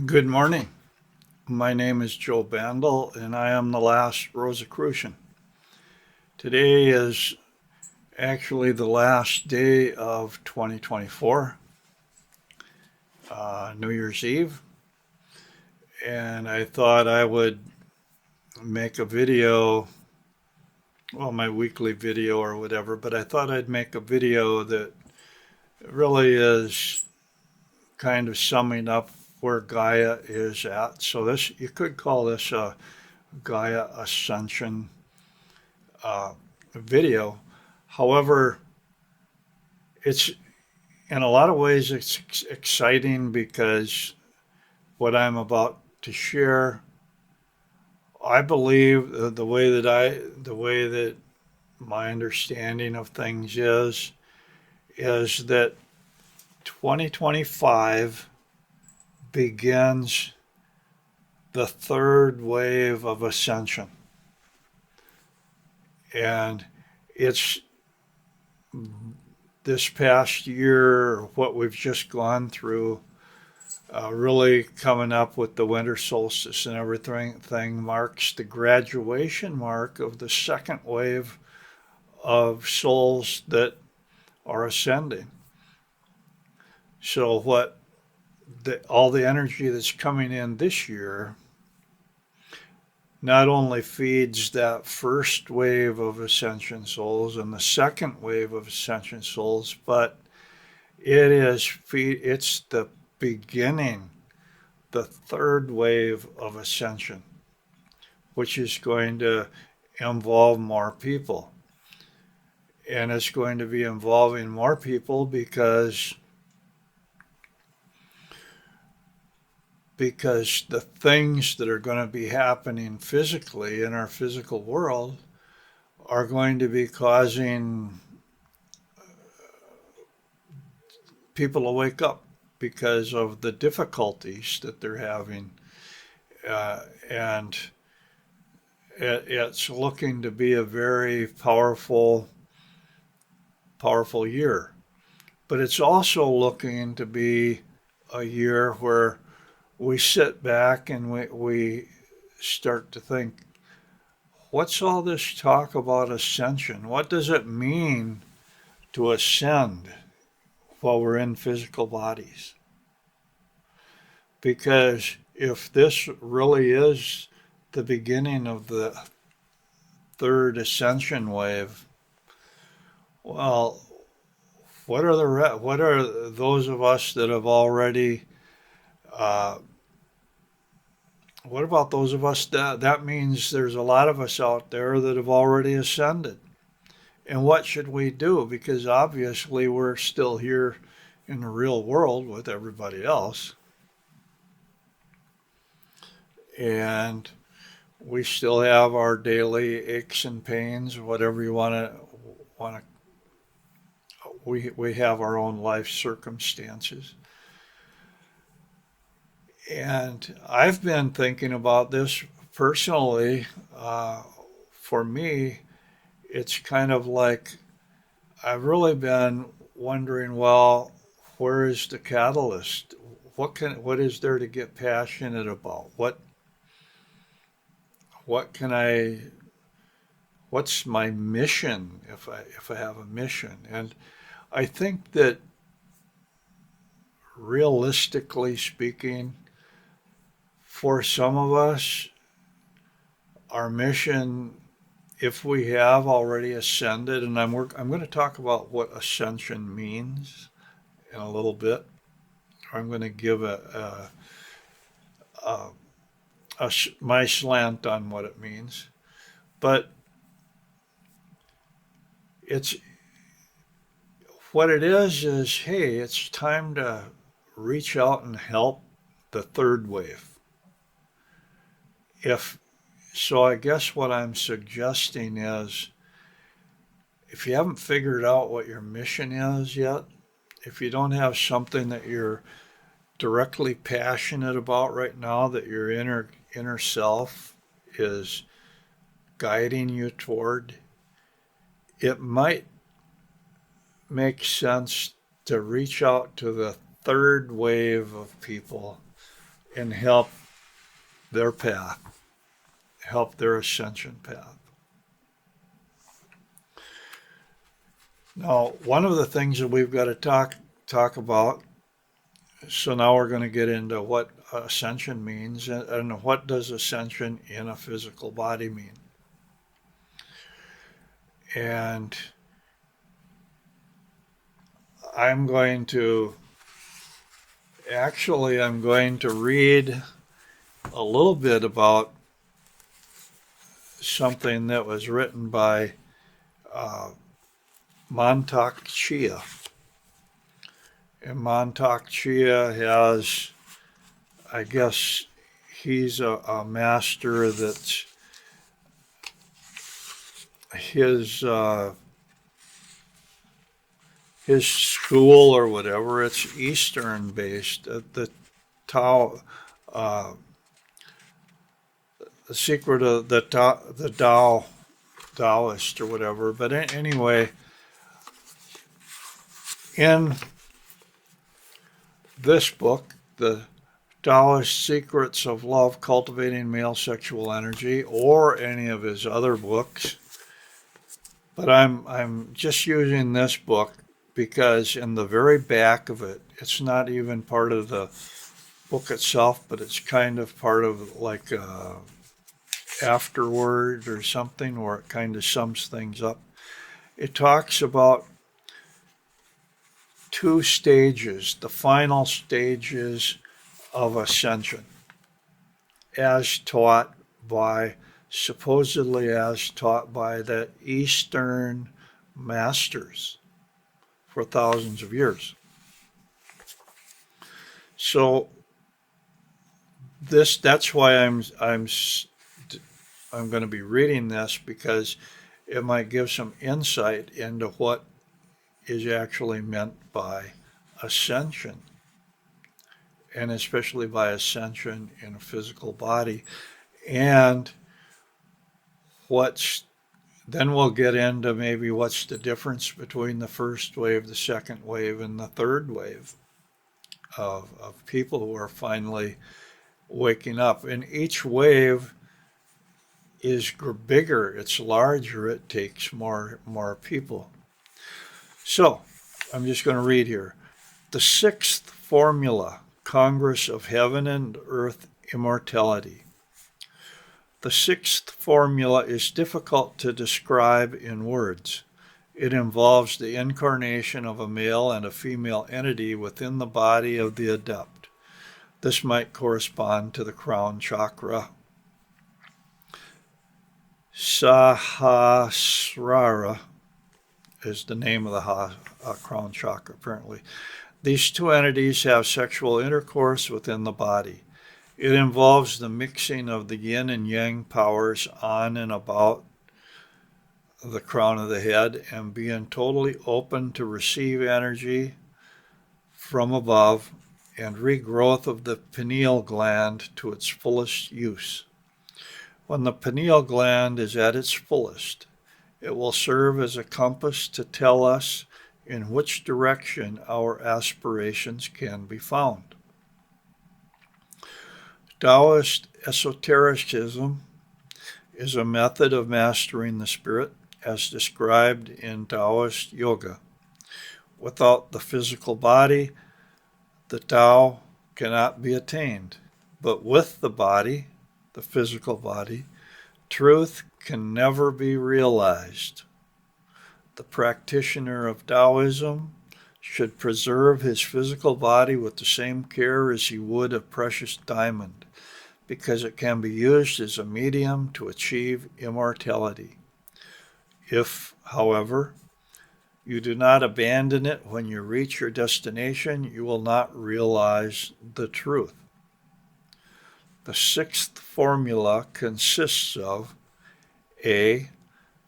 Good morning. My name is Joe Bandel, and I am the last Rosicrucian. Today is actually the last day of 2024, New Year's Eve, and I thought I would make a video, well, my weekly video or whatever, but I thought I'd make a video that really is kind of summing up where Gaia is at. So this, you could call this a Gaia Ascension uh, video. However, it's in a lot of ways it's exciting because what I'm about to share, I believe the way that my understanding of things is that 2025 begins the third wave of ascension, and it's this past year, what we've just gone through, really coming up with the winter solstice and everything marks the graduation mark of the second wave of souls that are ascending. So all the energy that's coming in this year not only feeds that first wave of ascension souls and the second wave of ascension souls, but it's the beginning, the third wave of ascension, which is going to involve more people. And it's going to be involving more people because the things that are going to be happening physically in our physical world are going to be causing people to wake up because of the difficulties that they're having. And it's looking to be a very powerful year. But it's also looking to be a year where we sit back and we start to think, what's all this talk about ascension? What does it mean to ascend while we're in physical bodies? Because if this really is the beginning of the third ascension wave, well, what are those of us that have already uh, what about those of us that means there's a lot of us out there that have already ascended? And what should we do? Because obviously we're still here in the real world with everybody else, and we still have our daily aches and pains, whatever you want to. We have our own life circumstances, and I've been thinking about this personally. For me, it's kind of like I've really been wondering, well, where is the catalyst? What is there to get passionate about? What can I what's my mission if I have a mission? And I think that realistically speaking, for some of us, our mission, if we have already ascended, and I'm going to talk about what ascension means in a little bit. I'm going to give a, my slant on what it means, but it's what it is hey, it's time to reach out and help the third wave. If so, I guess what I'm suggesting is if you haven't figured out what your mission is yet, if you don't have something that you're directly passionate about right now, that your inner self is guiding you toward, it might make sense to reach out to the third wave of people and help their path, help their ascension path. Now, one of the things that we've got to talk about, so now we're going to get into what ascension means and what does ascension in a physical body mean. And I'm going to read a little bit about something that was written by Montauk Chia. And Montauk Chia has, I guess, he's a master that's his school or whatever, it's Eastern based. The Tao, the secret of the Taoist or whatever. But anyway, in this book, the Taoist Secrets of Love, Cultivating Male Sexual Energy, or any of his other books, but I'm just using this book because in the very back of it, it's not even part of the book itself, but it's kind of part of like a afterword or something where it kind of sums things up. It talks about 2 stages, the final stages of ascension, supposedly as taught by the Eastern masters for thousands of years. So that's why I'm going to be reading this, because it might give some insight into what is actually meant by ascension, and especially by ascension in a physical body. And then we'll get into maybe what's the difference between the first wave, the second wave, and the third wave of people who are finally waking up. And each wave is bigger, it's larger, it takes more people. So I'm just going to read here. The 6th formula, Congress of Heaven and Earth Immortality. The 6th formula is difficult to describe in words. It involves the incarnation of a male and a female entity within the body of the adept. This might correspond to the crown chakra. Sahasrara is the name of the crown chakra, apparently. These 2 entities have sexual intercourse within the body. It involves the mixing of the yin and yang powers on and about the crown of the head and being totally open to receive energy from above and regrowth of the pineal gland to its fullest use. When the pineal gland is at its fullest, it will serve as a compass to tell us in which direction our aspirations can be found. Taoist esotericism is a method of mastering the spirit as described in Taoist yoga. Without the physical body, the Tao cannot be attained. But with the body, the physical body, truth can never be realized. The practitioner of Taoism should preserve his physical body with the same care as he would a precious diamond, because it can be used as a medium to achieve immortality. If, however, you do not abandon it when you reach your destination, you will not realize the truth. The 6th formula consists of A.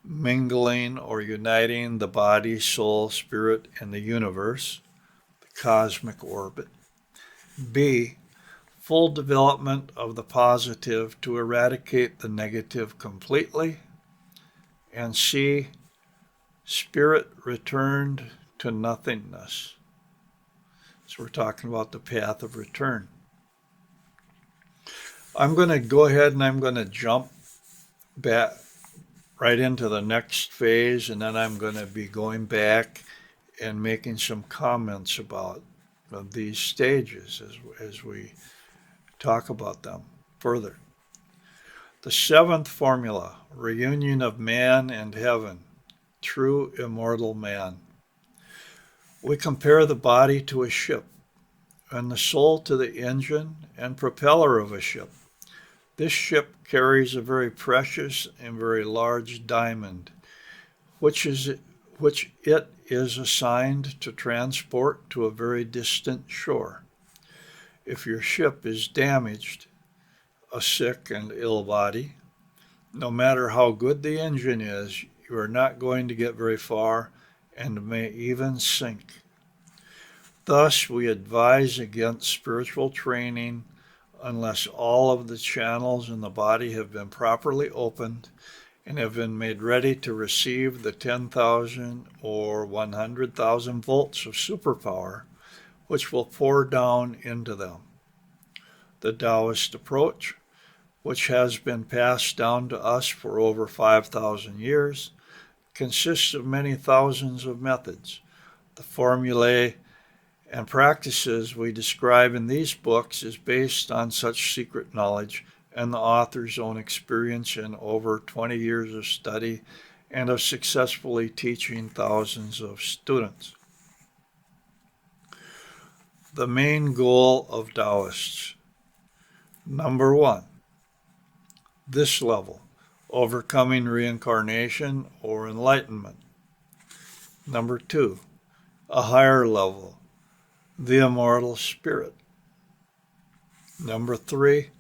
Mingling or uniting the body, soul, spirit, and the universe, the cosmic orbit. B. Full development of the positive to eradicate the negative completely. And C. Spirit returned to nothingness. So we're talking about the path of return. I'm going to go ahead and I'm going to jump back right into the next phase, and then I'm going to be going back and making some comments about these stages as we talk about them further. The seventh formula, reunion of man and heaven, true immortal man. We compare the body to a ship and the soul to the engine and propeller of a ship. This ship carries a very precious and very large diamond, which it is assigned to transport to a very distant shore. If your ship is damaged, a sick and ill body, no matter how good the engine is, you are not going to get very far and may even sink. Thus, we advise against spiritual training unless all of the channels in the body have been properly opened and have been made ready to receive the 10,000 or 100,000 volts of superpower, which will pour down into them. The Taoist approach, which has been passed down to us for over 5,000 years, consists of many thousands of methods. The formulae and practices we describe in these books is based on such secret knowledge and the author's own experience in over 20 years of study and of successfully teaching thousands of students. The main goal of Taoists. Number one, this level, overcoming reincarnation or enlightenment. Number two, a higher level, the immortal spirit. Number three,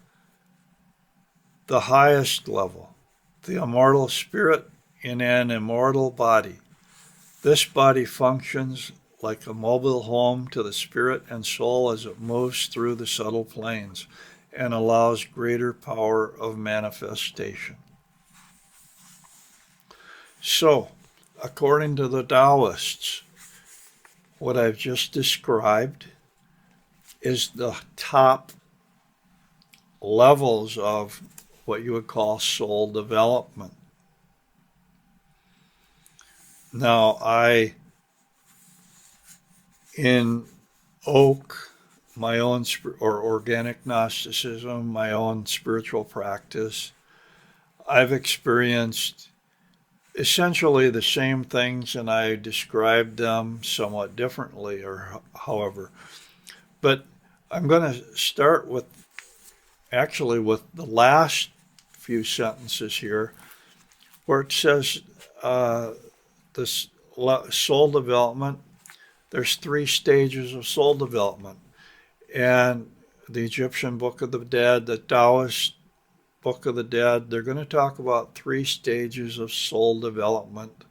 the highest level, the immortal spirit in an immortal body. This body functions like a mobile home to the spirit and soul as it moves through the subtle planes and allows greater power of manifestation. So, according to the Taoists, what I've just described is the top levels of what you would call soul development. Now, I invoke my own organic Gnosticism, my own spiritual practice. I've experienced essentially the same things, and I described them somewhat differently, or however. But I'm going to start with the last few sentences here, where it says this soul development. There's 3 stages of soul development. And the Egyptian Book of the Dead, the Taoist Book of the Dead, they're going to talk about 3 stages of soul development,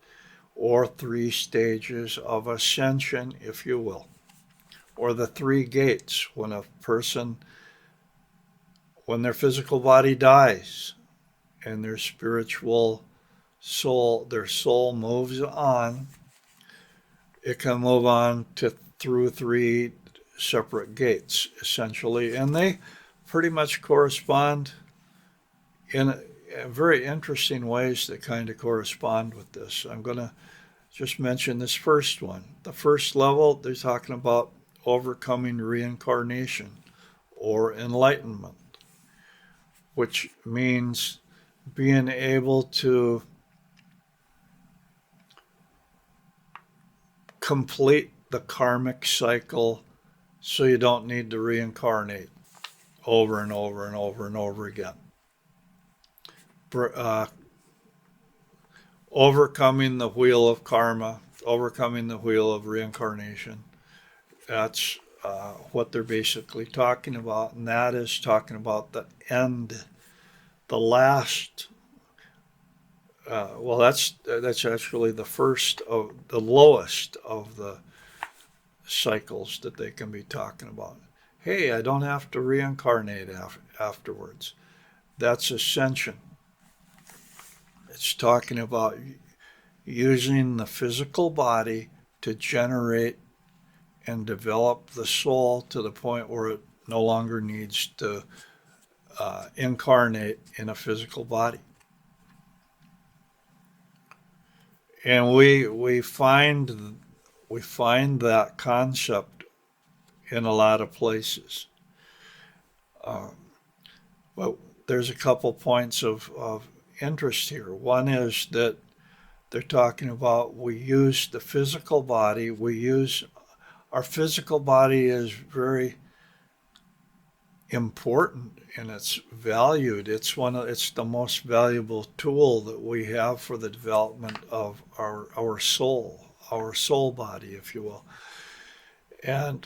or 3 stages of ascension, if you will, or the 3 gates when a person, when their physical body dies and their spiritual soul, their soul moves on. It can move on through 3 separate gates, essentially, and they pretty much correspond in very interesting ways that kind of correspond with this. I'm going to just mention this first one. The first level, they're talking about overcoming reincarnation or enlightenment, which means being able to complete the karmic cycle so you don't need to reincarnate over and over and over and over again. Overcoming the wheel of karma, overcoming the wheel of reincarnation. That's what they're basically talking about, and that is talking about the end, the last. That's actually the first of the lowest of the cycles that they can be talking about. Hey, I don't have to reincarnate afterwards. That's ascension. It's talking about using the physical body to generate and develop the soul to the point where it no longer needs to incarnate in a physical body. And we find that concept in a lot of places. Well, there's a couple points of interest here. One is that they're talking about we use the physical body. Our physical body is very important and it's valued. It's the most valuable tool that we have for the development of our soul body, if you will. And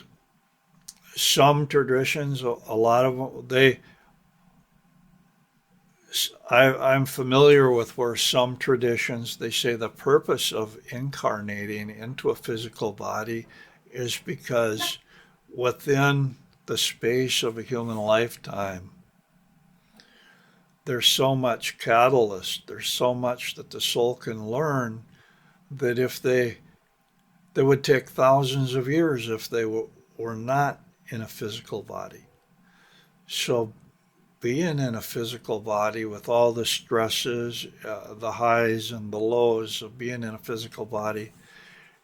some traditions, a lot of them, I'm familiar with where some traditions, they say the purpose of incarnating into a physical body is because within the space of a human lifetime, there's so much catalyst, there's so much that the soul can learn that if they would take thousands of years if they were not in a physical body. So being in a physical body with all the stresses, the highs and the lows of being in a physical body,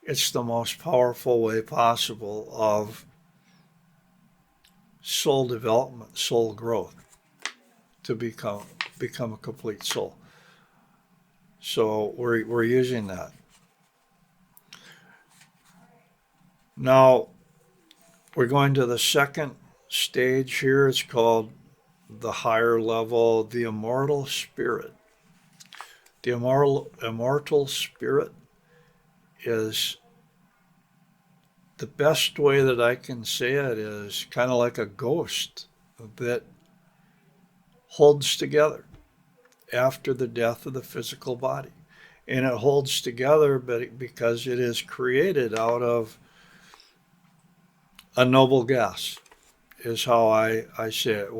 it's the most powerful way possible of soul development, soul growth, to become a complete soul. So we're using that. Now we're going to the second stage here. It's called the higher level, the immortal spirit. The immortal spirit is, the best way that I can say it is kind of like a ghost that holds together after the death of the physical body. And it holds together because it is created out of a noble gas, is how I say it.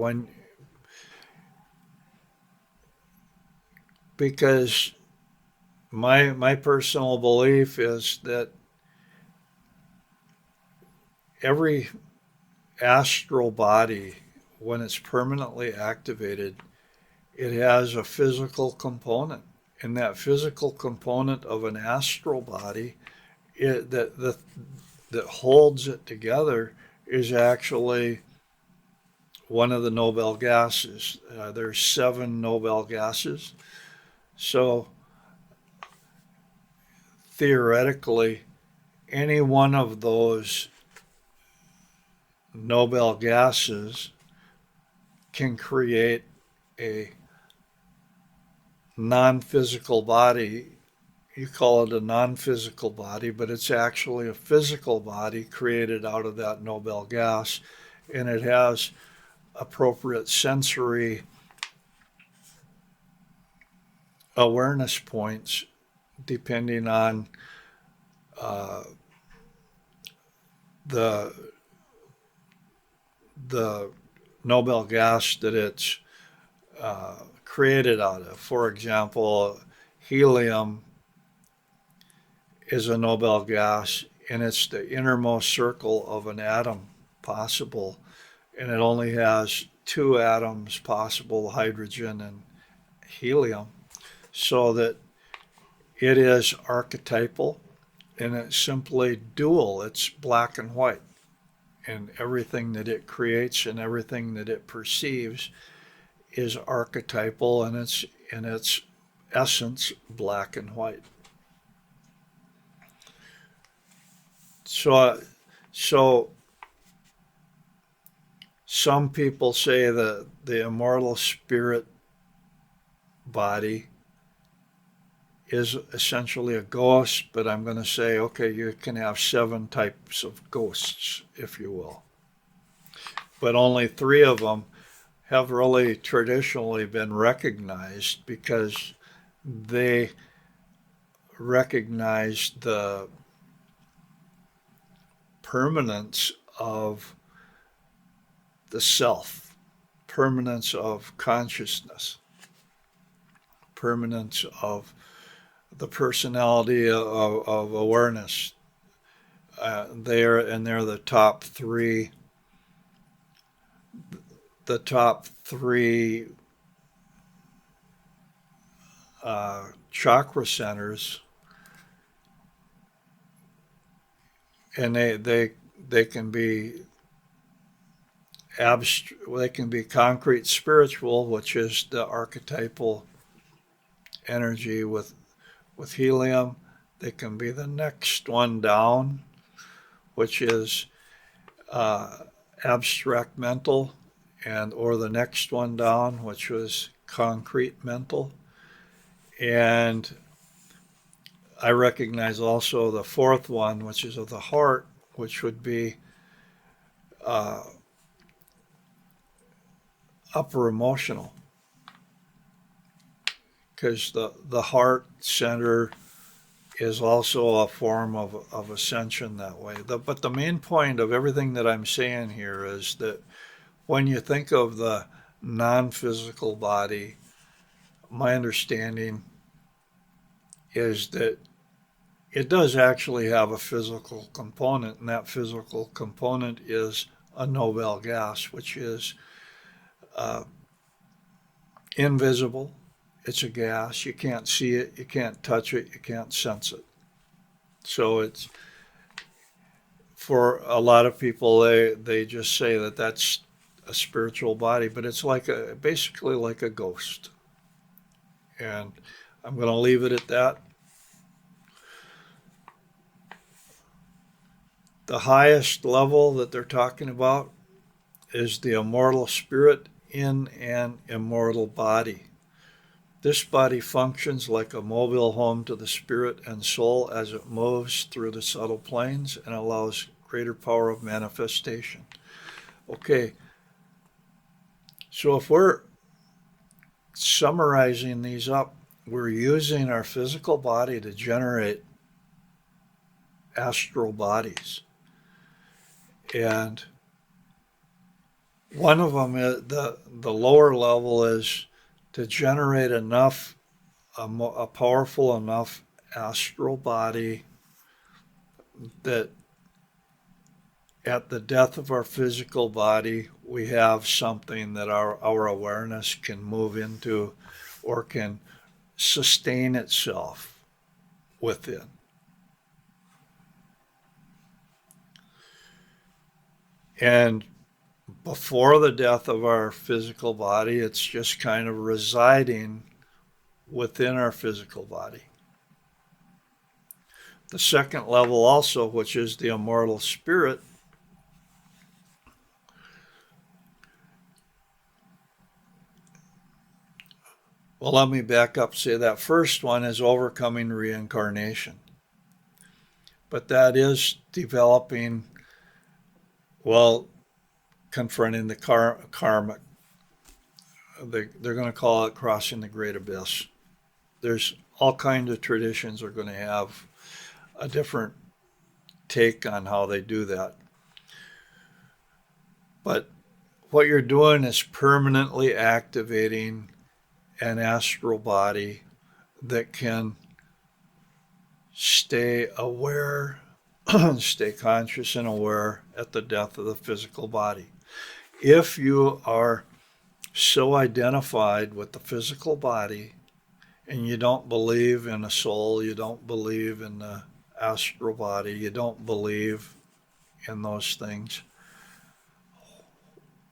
Because my personal belief is that every astral body, when it's permanently activated, it has a physical component. And that physical component of an astral body that holds it together is actually one of the noble gases. There's 7 noble gases. So theoretically, any one of those noble gases can create a non-physical body. You call it a non-physical body, but it's actually a physical body created out of that noble gas, and it has appropriate sensory awareness points depending on the noble gas that it's created out of. For example, helium is a noble gas, and it's the innermost circle of an atom possible, and it only has 2 atoms possible, hydrogen and helium, so that it is archetypal, and it's simply dual. It's black and white, and everything that it creates and everything that it perceives is archetypal, and it's in its essence black and white. So some people say that the immortal spirit body is essentially a ghost, but I'm going to say, okay, you can have 7 types of ghosts, if you will. But only 3 of them have really traditionally been recognized because they recognize the permanence of the self, permanence of consciousness, permanence of the personality of awareness. They're the top 3. the top three chakra centers, and they can be they can be concrete spiritual, which is the archetypal energy with helium. They can be the next one down, which is abstract mental, and or the next one down, which was concrete mental. And I recognize also the fourth one, which is of the heart, which would be uh, upper emotional, because the heart center is also a form of ascension that way. But the main point of everything that I'm saying here is that when you think of the non-physical body, my understanding is that it does actually have a physical component, and that physical component is a Nobel gas, which is uh, invisible. It's a gas. You can't see it, you can't touch it, you can't sense it. So it's, for a lot of people, they just say that that's a spiritual body, but it's like basically like a ghost. And I'm going to leave it at that. The highest level that they're talking about is the immortal spirit in an immortal body. This body functions like a mobile home to the spirit and soul as it moves through the subtle planes and allows greater power of manifestation. Okay, so if we're summarizing these up, we're using our physical body to generate astral bodies. And one of them is the lower level is to generate enough, a powerful enough astral body that at the death of our physical body, we have something that our awareness can move into or can sustain itself within. And before the death of our physical body, it's just kind of residing within our physical body. The second level also, which is the immortal spirit, well, let me back up, say that first one is overcoming reincarnation. But that is developing, well, confronting the karmic. They're going to call it crossing the great abyss. There's all kinds of traditions are going to have a different take on how they do that. But what you're doing is permanently activating an astral body that can stay aware, stay conscious and aware at the death of the physical body. If you are so identified with the physical body and you don't believe in a soul, you don't believe in the astral body, you don't believe in those things,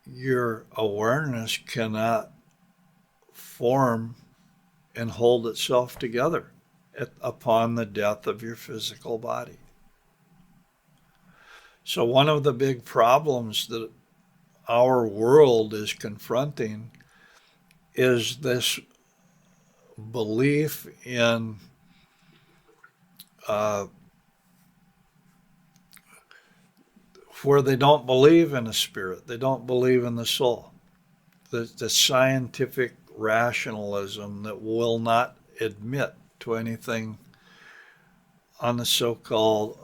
your awareness cannot form and hold itself together upon the death of your physical body. So one of the big problems that our world is confronting is this belief in where they don't believe in a spirit, they don't believe in the soul. The scientific rationalism that will not admit to anything on the so-called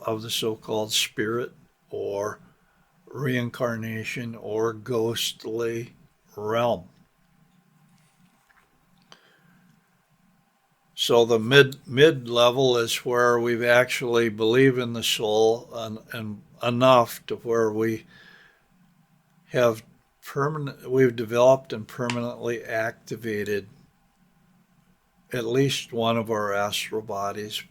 spirit or reincarnation or ghostly realm. So the mid level is where we actually believe in the soul and enough to where we have we've developed and permanently activated at least one of our astral bodies,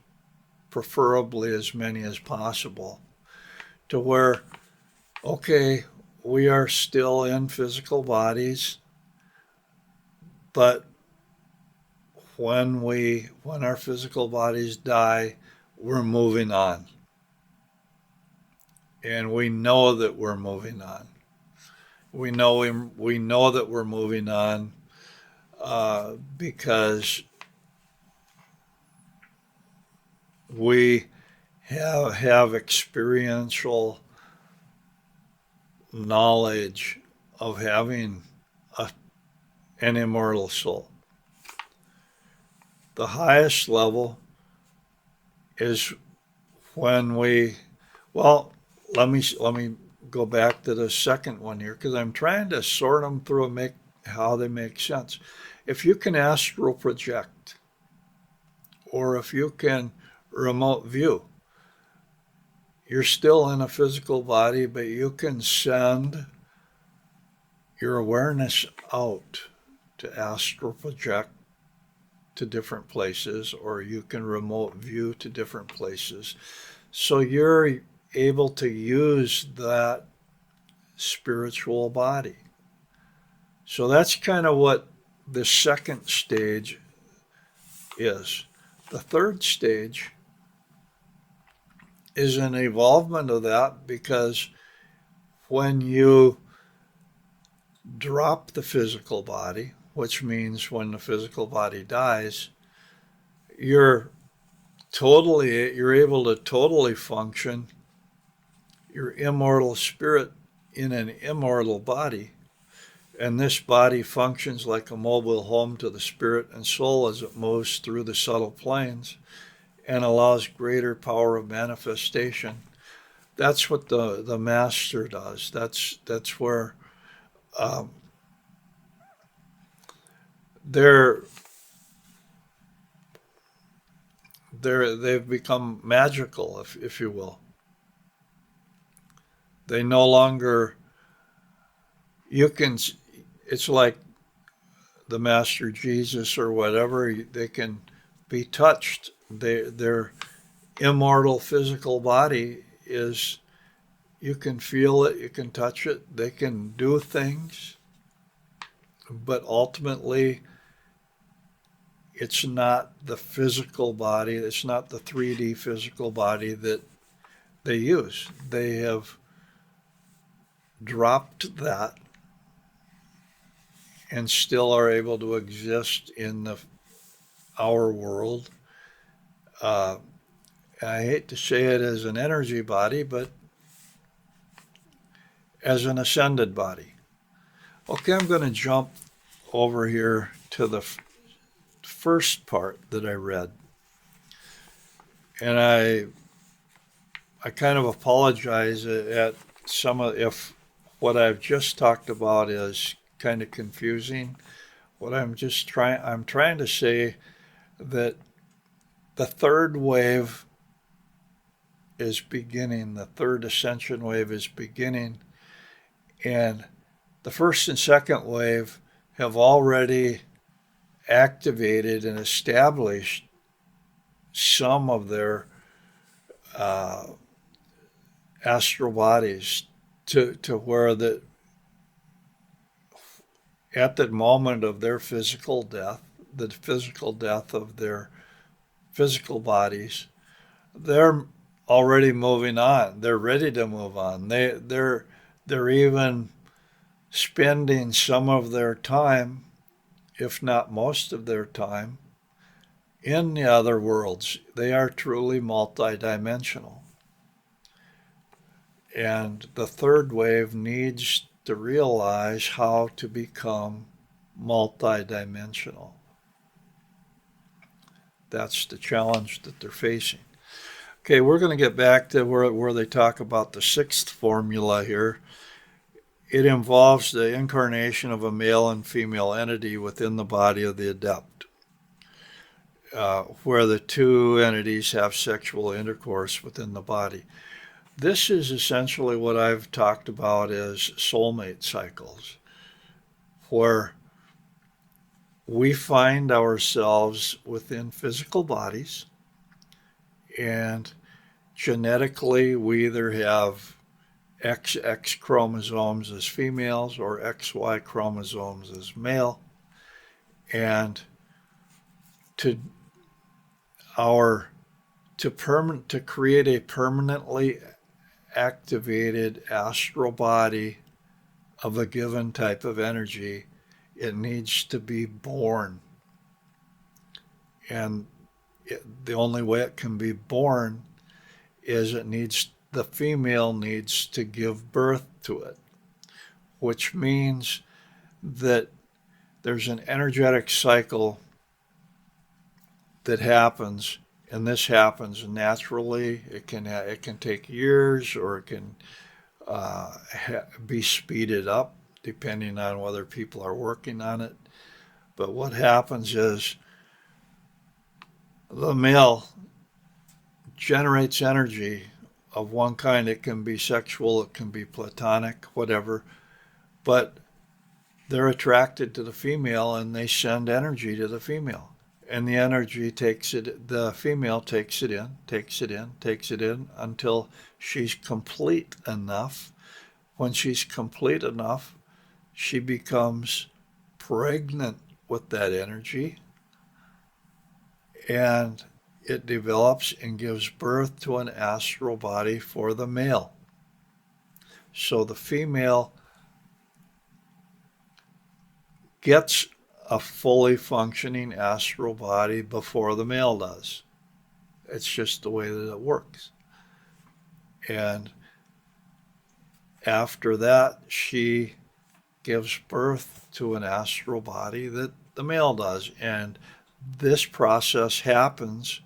preferably as many as possible, to where, okay, we are still in physical bodies, but when our physical bodies die, we're moving on. And we know that we're moving on. We know that we're moving on because we have experiential knowledge of having an immortal soul. The highest level is when well, let me go back to the second one here, because I'm trying to sort them through and make how they make sense. If you can astral project, or if you can remote view, you're still in a physical body, but you can send your awareness out to astral project to different places, or you can remote view to different places. So you're able to use that spiritual body. So that's kind of what the second stage is. The third stage is an evolvement of that, because when you drop the physical body, which means when the physical body dies, you're able to totally function your immortal spirit in an immortal body. And this body functions like a mobile home to the spirit and soul as it moves through the subtle planes and allows greater power of manifestation. That's what the master does. That's where they've become magical, if you will. They no longer, it's like the Master Jesus or whatever, they can be touched. Their immortal physical body is, you can feel it, you can touch it, they can do things, but ultimately it's not the physical body, it's not the 3D physical body that they use. They have dropped that and still are able to exist in our world. I hate to say it as an energy body, but as an ascended body. Okay, I'm going to jump over here to the first part that I read. And I kind of apologize at if what I've just talked about is kind of confusing. I'm trying to say that the third wave is beginning, the third ascension wave is beginning, and the first and second wave have already activated and established some of their astral bodies to where at the moment of their physical death, the physical death of their physical bodies, they're already moving on. They're ready to move on. They're even spending some of their time, if not most of their time, in the other worlds. They are truly multidimensional. And the third wave needs to realize how to become multidimensional. That's the challenge that they're facing. Okay, we're going to get back to where they talk about the sixth formula here. It involves the incarnation of a male and female entity within the body of the adept, where the two entities have sexual intercourse within the body. This is essentially what I've talked about as soulmate cycles. where we find ourselves within physical bodies, and genetically we either have XX chromosomes as females or XY chromosomes as male, and to our to create a permanently activated astral body of a given type of energy, it needs to be born. And the only way it can be born is the female needs to give birth to it, which means that there's an energetic cycle that happens, and this happens naturally. It can take years, or it can be speeded up depending on whether people are working on it. But what happens is the male generates energy of one kind. It can be sexual, it can be platonic, whatever, but they're attracted to the female and they send energy to the female. And the energy the female takes it in until she's complete enough. When she's complete enough, she becomes pregnant with that energy, and it develops and gives birth to an astral body for the male. So the female gets a fully functioning astral body before the male does. It's just the way that it works. And after that, she gives birth to an astral body that the male does. And this process happens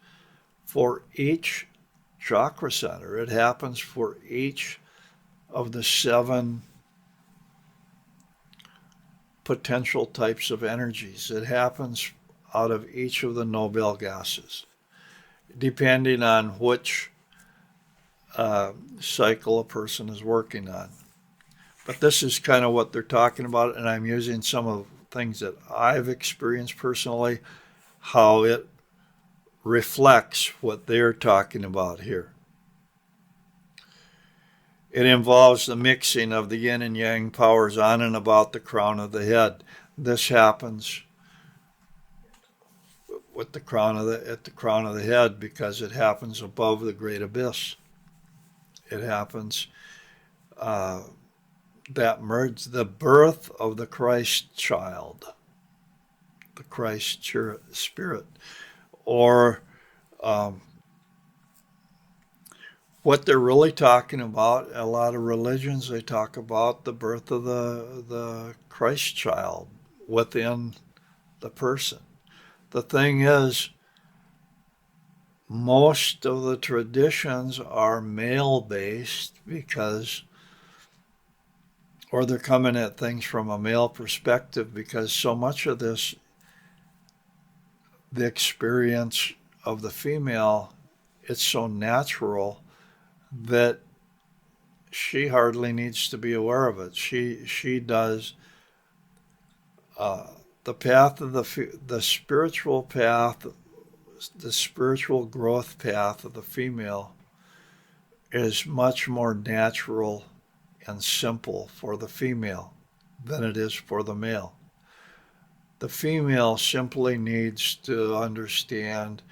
for each chakra center. It happens for each of the 7 potential types of energies. It happens out of each of the Nobel gases, depending on which cycle a person is working on. But this is kind of what they're talking about, and I'm using some of the things that I've experienced personally, how it reflects what they're talking about here. It involves the mixing of the yin and yang powers on and about the crown of the head. This happens with at the crown of the head because it happens above the great abyss. It happens that merge the birth of the Christ child, the Christ spirit, or what they're really talking about. A lot of religions, they talk about the birth of the Christ child within the person. The thing is, most of the traditions are male-based or they're coming at things from a male perspective, because so much of this, the experience of the female, it's so natural that she hardly needs to be aware of it. She does the path of the spiritual path, the spiritual growth path of the female is much more natural and simple for the female than it is for the male. The female simply needs to understand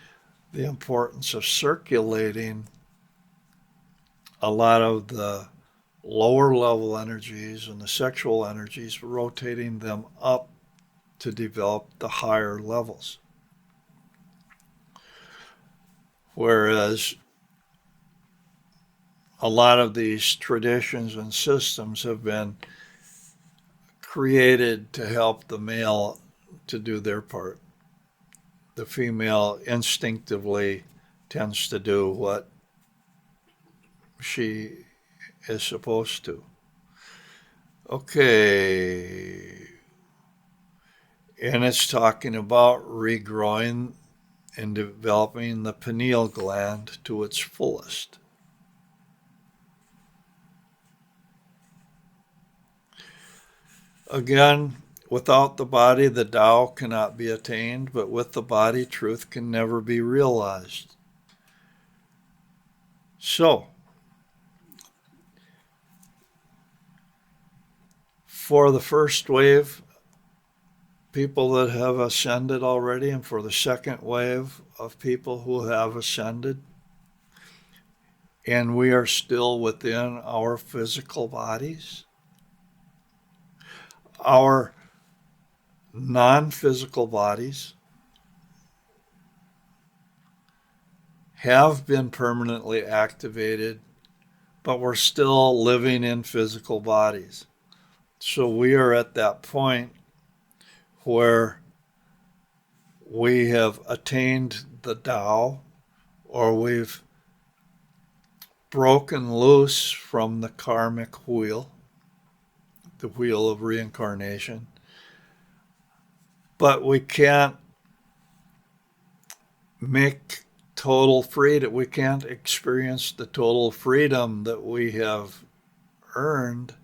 the importance of circulating a lot of the lower level energies and the sexual energies, rotating them up to develop the higher levels. Whereas a lot of these traditions and systems have been created to help the male to do their part. The female instinctively tends to do what she is supposed to. Okay. And it's talking about regrowing and developing the pineal gland to its fullest. Again, Without the body, the Tao cannot be attained, but with the body, truth can never be realized. So, for the first wave, people that have ascended already, and for the second wave of people who have ascended, and we are still within our physical bodies, our non-physical bodies have been permanently activated, but we're still living in physical bodies. So we are at that point where we have attained the Tao, or we've broken loose from the karmic wheel, the wheel of reincarnation. But we can't make total freedom. We can't experience the total freedom that we have earned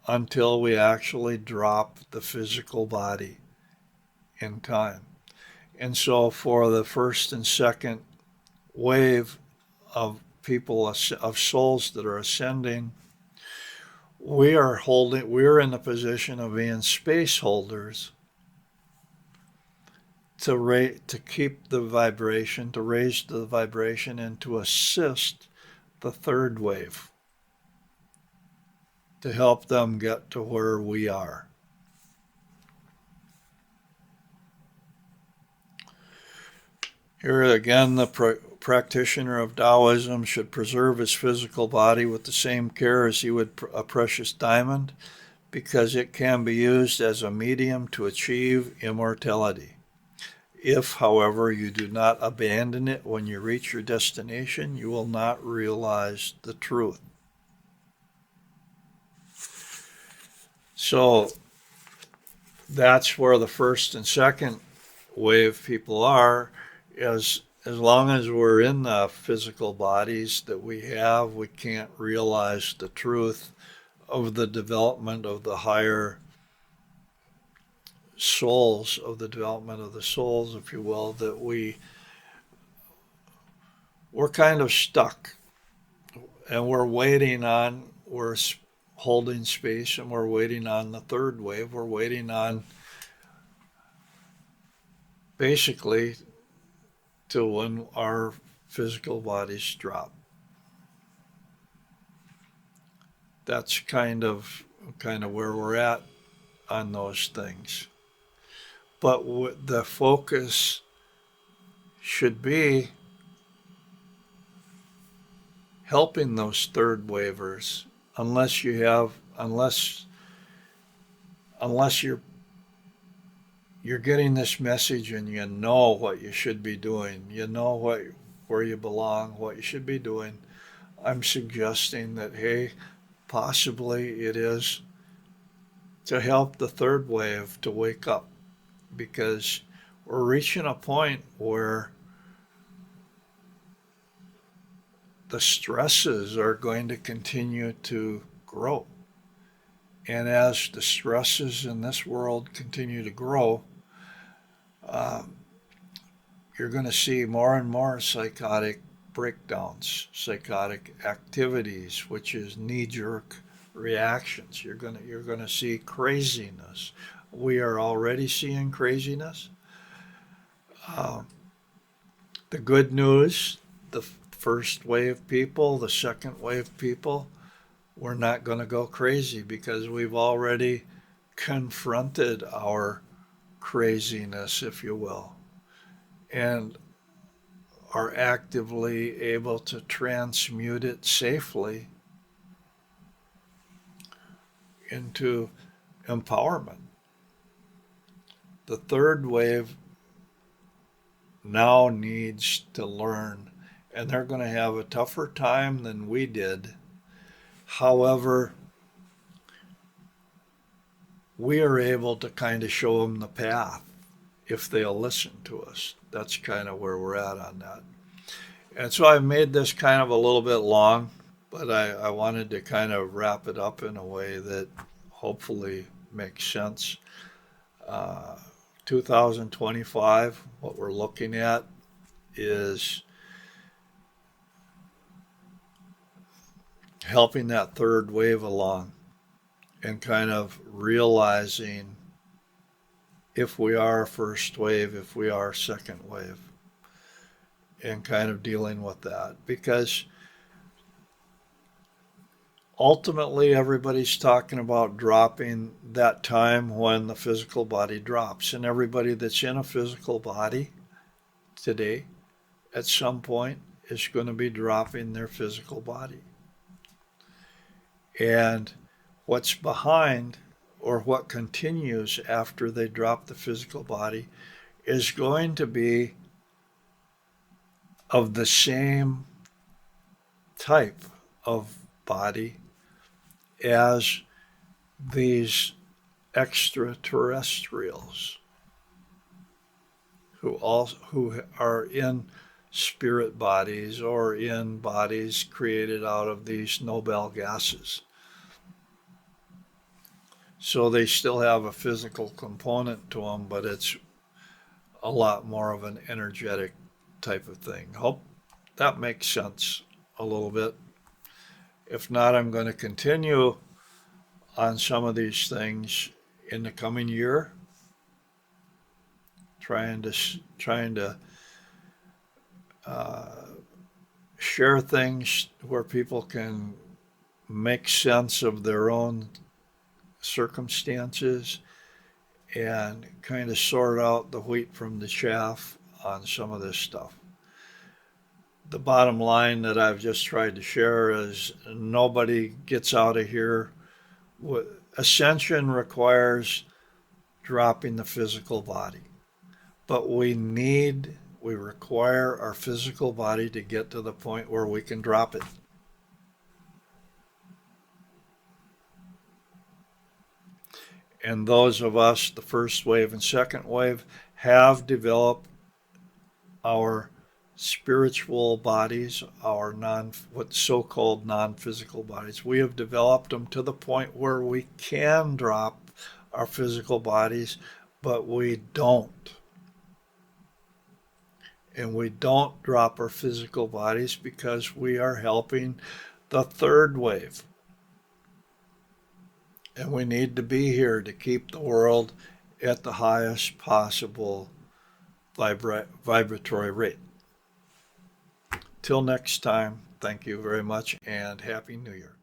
until we actually drop the physical body in time. And so for the first and second wave of people, of souls that are ascending, we're in the position of being space holders to keep the vibration, to raise the vibration, and to assist the third wave, to help them get to where we are. Here again, the practitioner of Taoism should preserve his physical body with the same care as he would a precious diamond, because it can be used as a medium to achieve immortality. If, however, you do not abandon it when you reach your destination, you will not realize the truth. So that's where the first and second wave people are. As long as we're in the physical bodies that we have, we can't realize the truth of the development of the higher souls, of the development of the souls, if you will, that we're kind of stuck, and we're holding space, and we're waiting on the third wave. We're waiting on, basically, till when our physical bodies drop. That's kind of where we're at on those things. But the focus should be helping those third wavers, unless you're getting this message and you know what you should be doing, you know where you belong, what you should be doing. I'm suggesting that, hey, possibly it is to help the third wave to wake up, because we're reaching a point where the stresses are going to continue to grow. And as the stresses in this world continue to grow, you're going to see more and more psychotic breakdowns, psychotic activities, which is knee-jerk reactions. You're going to see craziness. We are already seeing craziness. The good news, the first wave people, the second wave people, we're not going to go crazy, because we've already confronted our craziness, if you will, and are actively able to transmute it safely into empowerment. The third wave now needs to learn, and they're going to have a tougher time than we did. However, we are able to kind of show them the path if they'll listen to us. That's kind of where we're at on that. And so I've made this kind of a little bit long, but I wanted to kind of wrap it up in a way that hopefully makes sense. 2025, what we're looking at is helping that third wave along and kind of realizing if we are first wave, if we are second wave, and kind of dealing with that. Because ultimately, everybody's talking about dropping that time when the physical body drops. And everybody that's in a physical body today, at some point, is going to be dropping their physical body. And what's behind, or what continues after they drop the physical body, is going to be of the same type of body as these extraterrestrials who are in spirit bodies or in bodies created out of these Nobel gases. So they still have a physical component to them, but it's a lot more of an energetic type of thing. Hope that makes sense a little bit. If not, I'm going to continue on some of these things in the coming year, trying to uh, share things where people can make sense of their own circumstances and kind of sort out the wheat from the chaff on some of this stuff. The bottom line that I've just tried to share is nobody gets out of here. Ascension requires dropping the physical body, but we require our physical body to get to the point where we can drop it. And those of us, the first wave and second wave, have developed our spiritual bodies, our what's so-called non-physical bodies. We have developed them to the point where we can drop our physical bodies, but we don't. And we don't drop our physical bodies because we are helping the third wave. And we need to be here to keep the world at the highest possible vibratory rate. Till next time, thank you very much and Happy New Year.